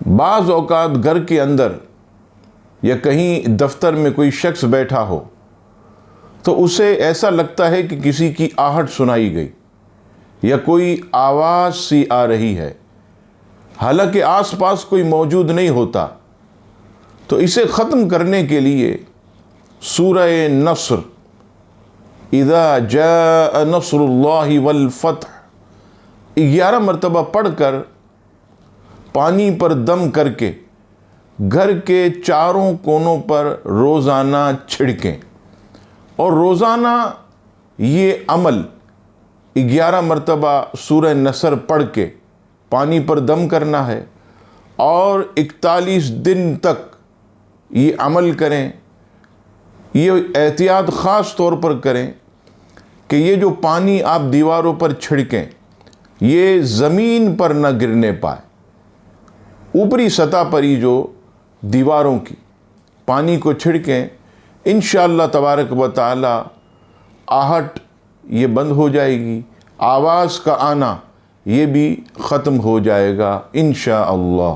بعض اوقات گھر کے اندر یا کہیں دفتر میں کوئی شخص بیٹھا ہو تو اسے ایسا لگتا ہے کہ کسی کی آہٹ سنائی گئی یا کوئی آواز سی آ رہی ہے، حالانکہ آس پاس کوئی موجود نہیں ہوتا۔ تو اسے ختم کرنے کے لیے سورہ نصر، اذا جاء نصر اللہ والفتح، 11 مرتبہ پڑھ کر پانی پر دم کر کے گھر کے چاروں کونوں پر روزانہ چھڑکیں، اور روزانہ یہ عمل 11 مرتبہ سورہ نصر پڑھ کے پانی پر دم کرنا ہے، اور 41 دن تک یہ عمل کریں۔ یہ احتیاط خاص طور پر کریں کہ یہ جو پانی آپ دیواروں پر چھڑکیں یہ زمین پر نہ گرنے پائے، اوپری سطح پر ہی جو دیواروں کی پانی کو چھڑکیں۔ انشاءاللہ تبارک و تعالی آہٹ یہ بند ہو جائے گی، آواز کا آنا یہ بھی ختم ہو جائے گا انشاءاللہ۔